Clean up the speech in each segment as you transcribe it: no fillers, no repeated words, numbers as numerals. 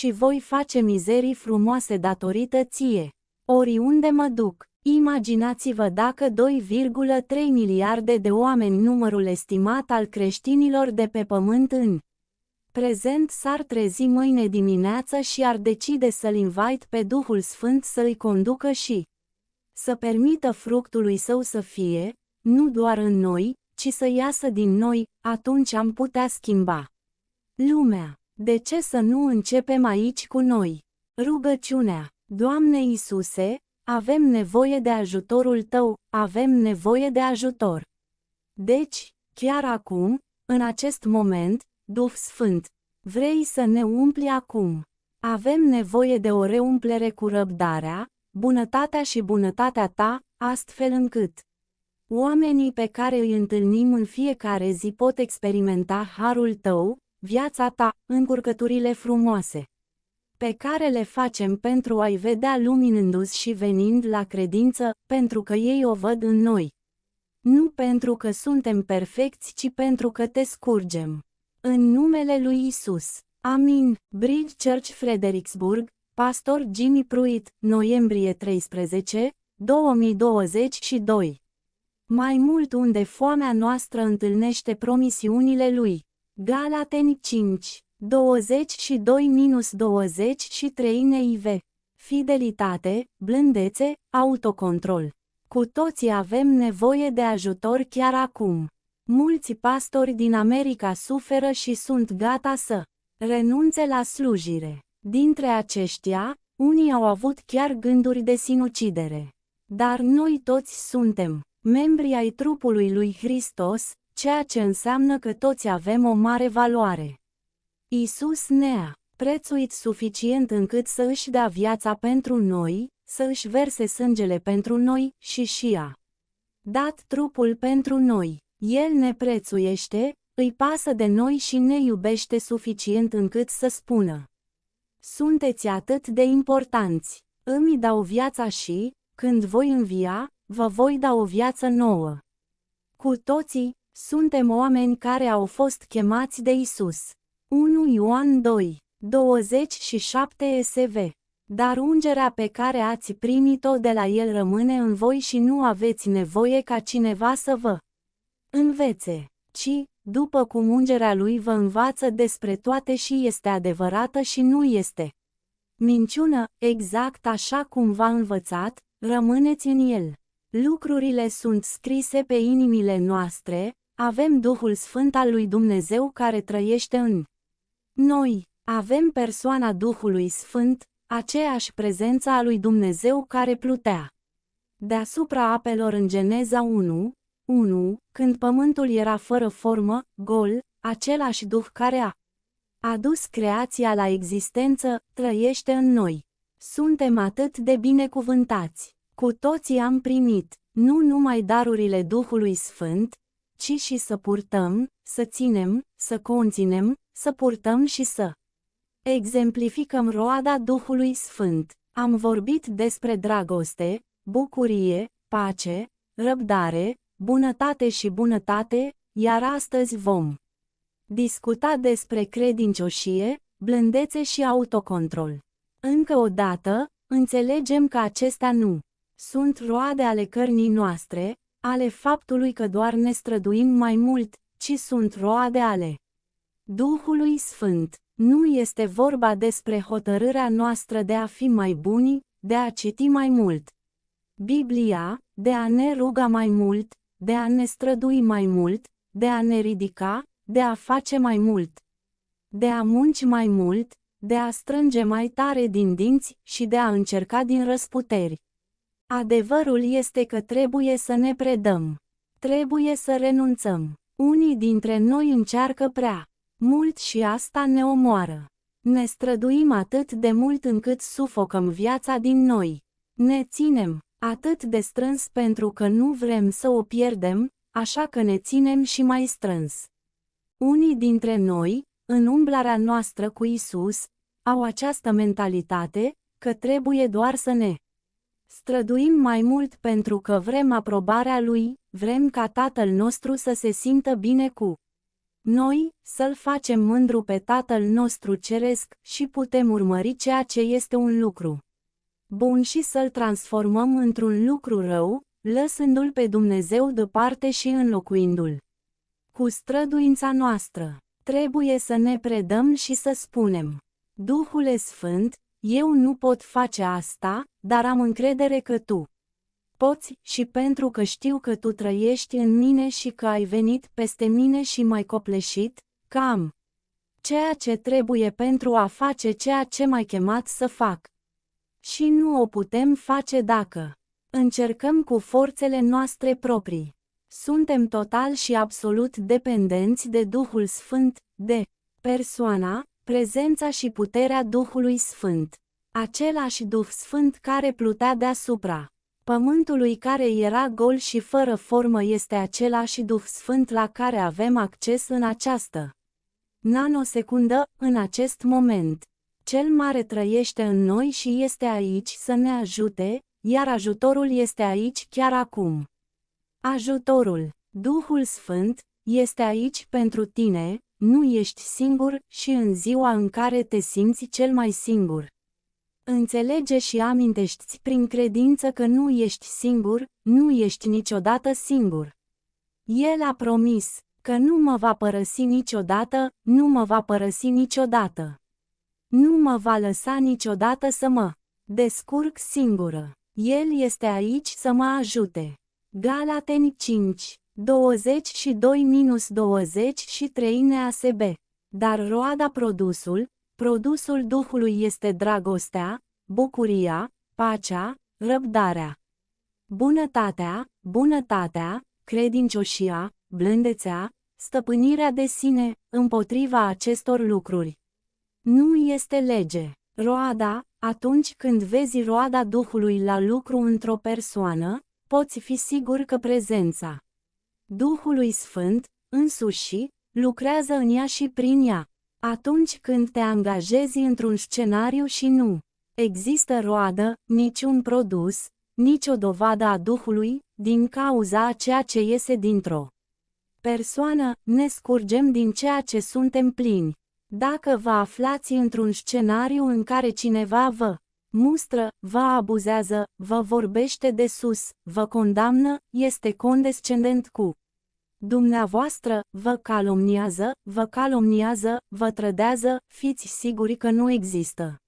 și voi face mizerii frumoase datorită ție. Oriunde mă duc, imaginați-vă dacă 2,3 miliarde de oameni, numărul estimat al creștinilor de pe pământ în prezent, s-ar trezi mâine dimineață și ar decide să-L invite pe Duhul Sfânt să îi conducă și să permită fructului său să fie, nu doar în noi, ci să iasă din noi, atunci am putea schimba lumea. De ce să nu începem aici cu noi? Rugăciunea. Doamne Iisuse, avem nevoie de ajutorul Tău, avem nevoie de ajutor. Deci, chiar acum, în acest moment, Duh Sfânt, vrei să ne umpli acum. Avem nevoie de o reumplere cu răbdarea, bunătatea și bunătatea Ta, astfel încât oamenii pe care îi întâlnim în fiecare zi pot experimenta harul Tău, viața Ta, încurcăturile frumoase pe care le facem pentru a-i vedea luminându-se și venind la credință, pentru că ei o văd în noi. Nu pentru că suntem perfecți, ci pentru că Te scurgem. În numele lui Isus. Amin. Bridge Church Fredericksburg, pastor Jimmy Pruitt, noiembrie 13, 2022. Mai mult unde foamea noastră întâlnește promisiunile lui. Galateni 5, 22-23 NIV. Fidelitate, blândețe, autocontrol. Cu toții avem nevoie de ajutor chiar acum. Mulți pastori din America suferă și sunt gata să renunțe la slujire. Dintre aceștia, unii au avut chiar gânduri de sinucidere. Dar noi toți suntem membri ai trupului lui Hristos, ceea ce înseamnă că toți avem o mare valoare. Isus ne-a prețuit suficient încât să își dea viața pentru noi, să își verse sângele pentru noi și a dat trupul pentru noi. El ne prețuiește, îi pasă de noi și ne iubește suficient încât să spună: sunteți atât de importanți, îmi dau viața și, când voi învia, vă voi da o viață nouă. Cu toții, suntem oameni care au fost chemați de Isus. 1 Ioan 2, 27 SV. Dar ungerea pe care ați primit-o de la El rămâne în voi și nu aveți nevoie ca cineva să vă învețe, ci, după cum ungerea Lui vă învață despre toate și este adevărată și nu este minciună, exact așa cum v-a învățat, rămâneți în El. Lucrurile sunt scrise pe inimile noastre, avem Duhul Sfânt al lui Dumnezeu care trăiește în noi, avem persoana Duhului Sfânt, aceeași prezență a lui Dumnezeu care plutea deasupra apelor în Geneza 1, când pământul era fără formă, gol, același Duh care a adus creația la existență, trăiește în noi. Suntem atât de binecuvântați. Cu toții am primit, nu numai darurile Duhului Sfânt, ci și să purtăm, să ținem, să conținem, să purtăm și să exemplificăm roada Duhului Sfânt. Am vorbit despre dragoste, bucurie, pace, răbdare, bunătate și bunătate, iar astăzi vom discuta despre credincioșie, blândețe și autocontrol. Încă o dată, înțelegem că acestea nu sunt roade ale cărnii noastre, ale faptului că doar ne străduim mai mult, ci sunt roade ale Duhului Sfânt. Nu este vorba despre hotărârea noastră de a fi mai buni, de a citi mai mult Biblia, de a ne ruga mai mult, de a ne strădui mai mult, de a ne ridica, de a face mai mult, de a munci mai mult, de a strânge mai tare din dinți și de a încerca din răsputeri. Adevărul este că trebuie să ne predăm. Trebuie să renunțăm. Unii dintre noi încearcă prea mult și asta ne omoară. Ne străduim atât de mult încât sufocăm viața din noi. Ne ținem atât de strâns pentru că nu vrem să o pierdem, așa că ne ținem și mai strâns. Unii dintre noi, în umblarea noastră cu Isus, au această mentalitate, că trebuie doar să ne străduim mai mult pentru că vrem aprobarea Lui, vrem ca Tatăl nostru să se simtă bine cu Noi, să-L facem mândru pe Tatăl nostru ceresc și putem urmări ceea ce este un lucru bun și să-l transformăm într-un lucru rău, lăsându-L pe Dumnezeu deoparte și înlocuindu-L cu străduința noastră. Trebuie să ne predăm și să spunem: Duhule Sfânt, eu nu pot face asta, dar am încredere că Tu poți, și pentru că știu că Tu trăiești în mine și că ai venit peste mine și m-ai copleșit, că am ceea ce trebuie pentru a face ceea ce m-ai chemat să fac. Și nu o putem face dacă încercăm cu forțele noastre proprii. Suntem total și absolut dependenți de Duhul Sfânt, de persoana, prezența și puterea Duhului Sfânt. Același Duh Sfânt care plutea deasupra pământului care era gol și fără formă este același Duh Sfânt la care avem acces în această nanosecundă, în acest moment. Cel Mare trăiește în noi și este aici să ne ajute, iar ajutorul este aici chiar acum. Ajutorul, Duhul Sfânt, este aici pentru tine, nu ești singur și în ziua în care te simți cel mai singur. Înțelege și amintește-ți prin credință că nu ești singur, nu ești niciodată singur. El a promis că nu mă va părăsi niciodată, nu mă va părăsi niciodată. Nu mă va lăsa niciodată să mă descurc singură. El este aici să mă ajute. Galateni 5, 22-23 NASB. Dar roada produsul Duhului este dragostea, bucuria, pacea, răbdarea, bunătatea, credincioșia, blândețea, stăpânirea de sine. Împotriva acestor lucruri nu este lege. Roada, atunci când vezi roada Duhului la lucru într-o persoană, poți fi sigur că prezența Duhului Sfânt, însuși, lucrează în ea și prin ea. Atunci când te angajezi într-un scenariu și nu există roadă, niciun produs, nicio dovadă a Duhului, din cauza a ceea ce iese dintr-o persoană, ne scurgem din ceea ce suntem plini. Dacă vă aflați într-un scenariu în care cineva vă mustră, vă abuzează, vă vorbește de sus, vă condamnă, este condescendent cu dumneavoastră, vă calomniază, vă trădează, fiți siguri că nu există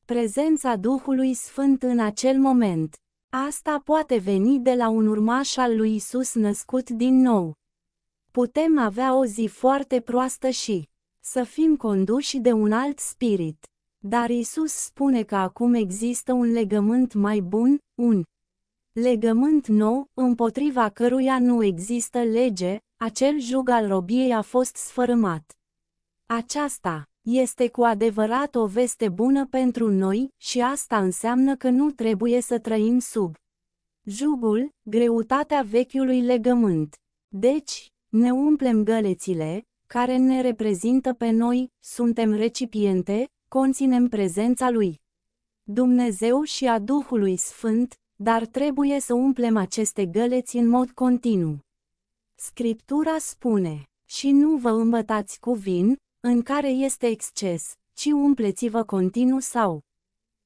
prezența Duhului Sfânt în acel moment. Asta poate veni de la un urmaș al lui Isus născut din nou. Putem avea o zi foarte proastă și să fim conduși de un alt spirit. Dar Isus spune că acum există un legământ mai bun, un legământ nou, împotriva căruia nu există lege, acel jug al robiei a fost sfărâmat. Aceasta este cu adevărat o veste bună pentru noi și asta înseamnă că nu trebuie să trăim sub jugul, greutatea vechiului legământ. Deci, ne umplem gălețile, care ne reprezintă pe noi, suntem recipiente, conținem prezența lui Dumnezeu și a Duhului Sfânt, dar trebuie să umplem aceste găleți în mod continuu. Scriptura spune: și nu vă îmbătați cu vin, în care este exces, ci umpleți-vă continuu sau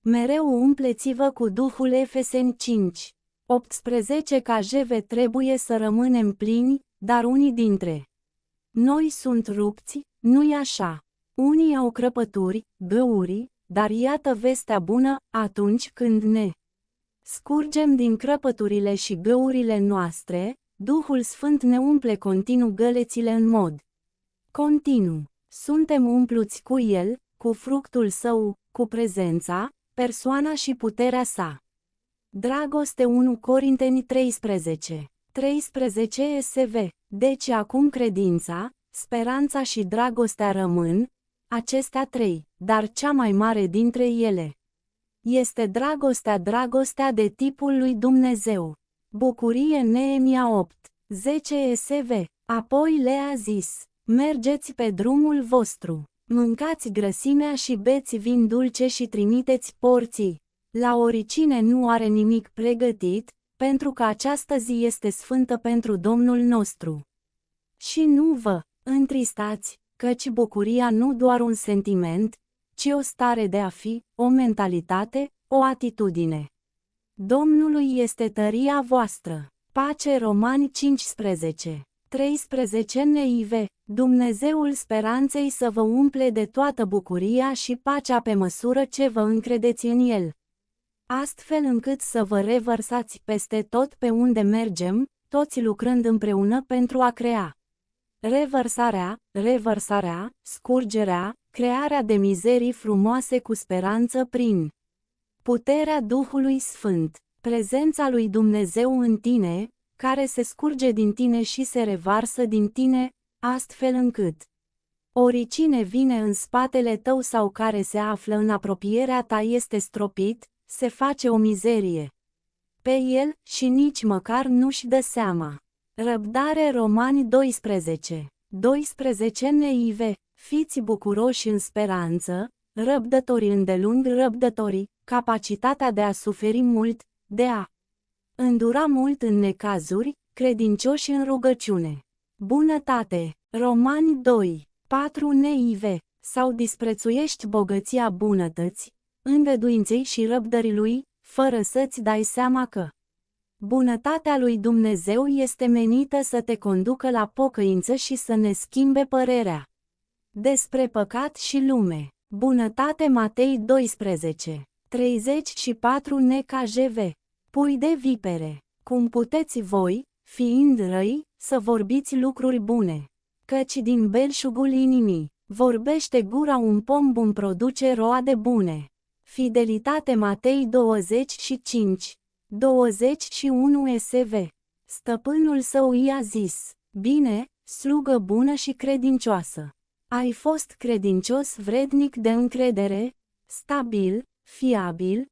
mereu umpleți-vă cu Duhul. Efeseni 5, 18 KJV. Trebuie să rămânem plini, dar unii dintre noi sunt rupți, nu-i așa? Unii au crăpături, găuri, dar iată vestea bună, atunci când ne scurgem din crăpăturile și găurile noastre, Duhul Sfânt ne umple continuu gălețile în mod continuu. Suntem umpluți cu El, cu fructul Său, cu prezența, persoana și puterea Sa. Dragoste 1 Corinteni 13 SV. Deci acum credința, speranța și dragostea rămân, acestea trei, dar cea mai mare dintre ele este dragostea de tipul lui Dumnezeu. Bucurie. Neemia 8, 10 SV. Apoi le-a zis: mergeți pe drumul vostru, mâncați grăsimea și beți vin dulce și trimiteți porții. La oricine nu are nimic pregătit, pentru că această zi este sfântă pentru Domnul nostru. Și nu vă Întristați, căci bucuria nu doar un sentiment, ci o stare de a fi, o mentalitate, o atitudine. Domnului este tăria voastră. Pace. Romani 15. 13 NIV. Dumnezeul speranței să vă umple de toată bucuria și pacea pe măsură ce vă încredeți în El, astfel încât să vă revărsați peste tot pe unde mergem, toți lucrând împreună pentru a crea. Revărsarea, scurgerea, crearea de mizerii frumoase cu speranță prin puterea Duhului Sfânt, prezența lui Dumnezeu în tine, care se scurge din tine și se revarsă din tine, astfel încât oricine vine în spatele tău sau care se află în apropierea ta este stropit, se face o mizerie pe el și nici măcar nu-și dă seama. Răbdare. Romani 12. 12 NIV. Fiți bucuroși în speranță, răbdători îndelung răbdătorii, capacitatea de a suferi mult, de a îndura mult în necazuri, credincioși în rugăciune. Bunătate. Romani 2. 4 NIV. Sau disprețuiești bogăția bunătății, îngăduinței și răbdării lui, fără să-ți dai seama că bunătatea lui Dumnezeu este menită să te conducă la pocăință și să ne schimbe părerea despre păcat și lume. Bunătate. Matei 12. 34 NKJV. Pui de vipere, cum puteți voi, fiind răi, să vorbiți lucruri bune? Căci din belșugul inimii vorbește gura, un pom bun produce roade bune. Fidelitate. Matei 25. 21 SV. Stăpânul său i-a zis: bine, slugă bună și credincioasă. Ai fost credincios, vrednic de încredere, stabil, fiabil,